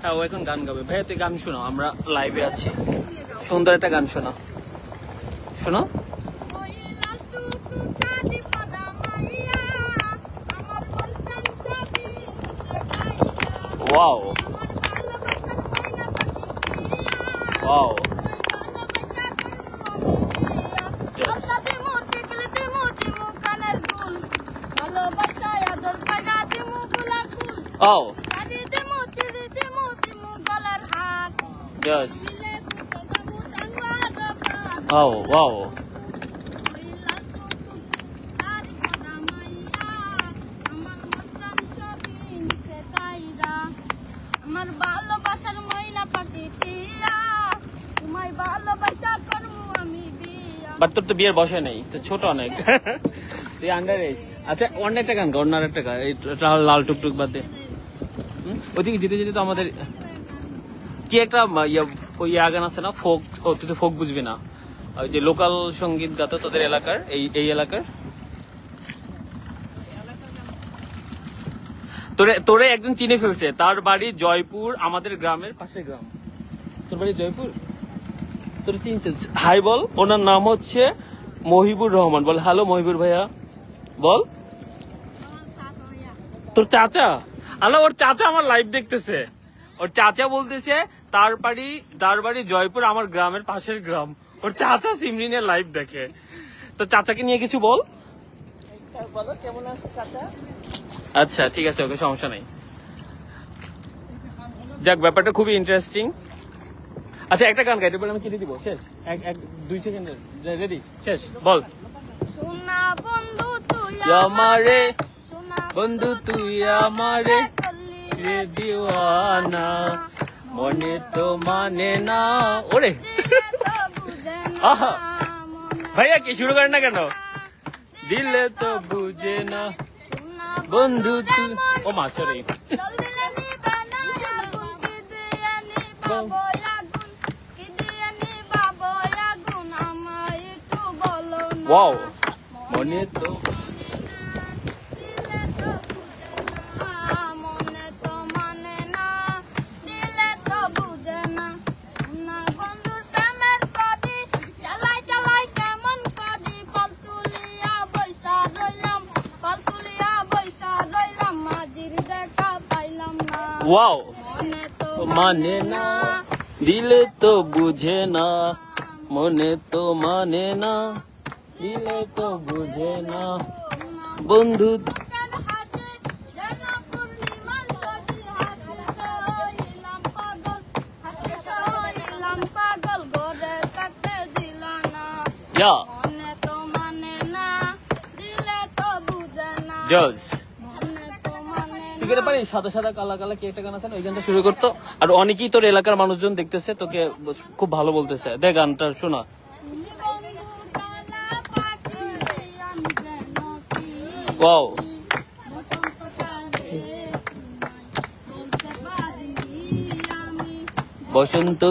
হ্যাঁ ও এখন গান গাবে। ভাইয়া তুই গান শোনাও, আমরা লাইভে আছি। সুন্দর একটা গান শোনাও, শোনো। Wow wow, oh yes, oh wow, but তোর তো বিয়ের বসে নেই তো, ছোট অনেক, তুই আন্ডার এজ। আচ্ছা অন্য একটা গান, অন্য একটা গান, লাল টুকটুক বাদ দে। ওইদিকে যেতে যেতে তো আমাদের কি একটা ইয়া গান আছে না, ফোক, তুই তো ফোক বুঝবি না, ওই যে লোকাল সঙ্গীত গাতো তোদের এলাকার, এই এলাকার। তোরে একজন চিনে ফেলছে, তার বাড়ি জয়পুর, আমাদের গ্রামের পাশের গ্রাম। তোর বাড়ি জয়পুর, তোর চিনছিস? হাই বল, ওনার নাম হচ্ছে মহিবুর রহমান। বল হ্যালো মহিবুর ভাইয়া, বল। তোর চাচা? আল্লাহ, ওর চাচা আমার লাইভ দেখতেছে। ওর চাচা বলতেছে তার বাড়ি জয়পুর, আমার গ্রামের পাশের গ্রাম। ওর চাচা সিমরিনের লাইভ দেখে। তো চাচাকে নিয়ে কিছু বল। কেমন আছে চাচা? আচ্ছা ঠিক আছে, ওকে, সমস্যা নাই। যাক, ব্যাপারটা খুবই ইন্টারেস্টিং। আচ্ছা একটা গান গাইতে বলে আমি কিনে দিব, শেষ। 2 সেকেন্ডের, রেডি, শেষ, বল। সোনা বন্ধু তুই আমারে, বন্ধু তুই আমারে রে দিওয়ানা, মনে তো মানে না। ওরে আহা ভাইয়া, কি শুরু করেন না কেন? দিলে তো বুঝে না বন্ধু তুই, ও মা সরি। ওয়াও, মনে তো ওয়াও, মানে না, দিলে তো বুঝে না, মনে তো মানে না, দিলে তো বুঝে না বন্ধু। জজ পারি সাদা সাদা কালা কালা কি একটা গান আছে না, ওই গানটা শুরু করতো। আর অনেকেই তোর এলাকার মানুষজন দেখতেছে, তোকে খুব ভালো বলতেছে। দেখ গানটা শোনা। ওয়াও, বসন্ত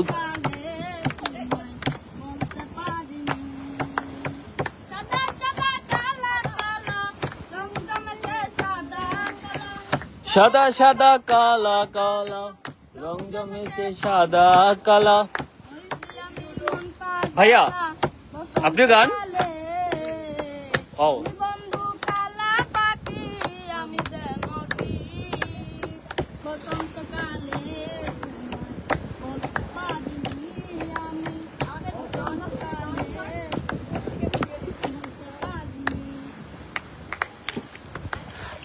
সাদা সাদা কালা কালা রং জমেছে সাদা কালা। ভাইয়া আপনি গান। ও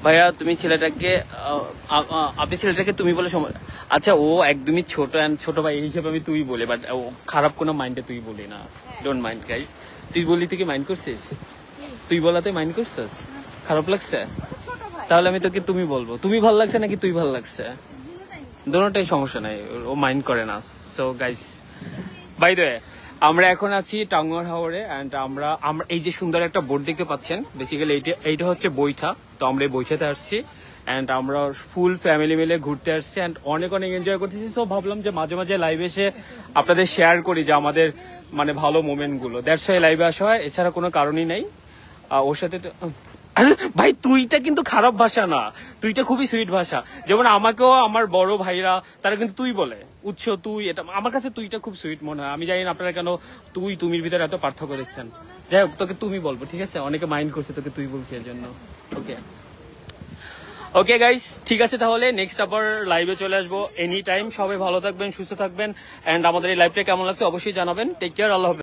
ভাইয়া, তুমি ছেলেটাকে আপনি ছেলেটাকে তুমি বলে সময়। আচ্ছা ও একদমই ছোট, ছোট ভাই হিসেবে আমি তুই বলি, বাট খারাপ কোনো মাইন্ডে তুই বলি না, ডোন্ট মাইন্ড গাইস। তুই বলি তুই কি মাইন্ড করছিস? তুই বলাতে মাইন্ড করছিস? খারাপ লাগছে? তাহলে আমি তোকে তুমি বলবো। তুমি ভালো লাগছে নাকি তুই ভালো লাগছে? দোনোটাই সমস্যা নাই, ও মাইন্ড করে না। So guys, by the way, আমরা এখন আছি টাঙ্গুয়ার হাওরে, এন্ড আমরা এই যে সুন্দর একটা বোর্ড দেখতে পাচ্ছেন, বেসিক্যালি এইটা হচ্ছে বৈঠা। তো আমরা এই বৈঠাতে আসছি, এন্ড আমরা ফুল ফ্যামিলি মিলে ঘুরতে আসছি, এন্ড অনেক অনেক এনজয় করতেছি। সো ভাবলাম যে মাঝে মাঝে লাইভ এসে আপনাদের শেয়ার করি যে আমাদের মানে ভালো মোমেন্ট গুলো। দ্যাটস ওয়াই লাইভে আসা হয়, এছাড়া কোনো কারণই নাই। ওর সাথে আরে ভাই তুইটা কিন্তু খারাপ ভাষা না, তুইটা খুবই সুইট ভাষা। যেমন আমাকেও আমার বড় ভাইরা তারা কিন্তু তুই বলে, উৎস তুই, এটা আমার কাছে তুইটা খুব সুইট মনে হয়। আমি জানি না আপনারা কেন তুই তুমির ভিতরে এত পার্থক্য দেখছেন। যাই হোক, তোকে তুমি বলবো, ঠিক আছে? অনেকে মাইন্ড করছে তোকে তুই বলছি এর জন্য। ওকে ওকে গাইস, ঠিক আছে, তাহলে নেক্সট আবার লাইভে চলে আসবো এনি টাইম। সবাই ভালো থাকবেন, সুস্থ থাকবেন, এন্ড আমাদের এই লাইভটা কেমন লাগছে অবশ্যই জানাবেন। টেক কেয়ার, আল্লাহ হাফেজ।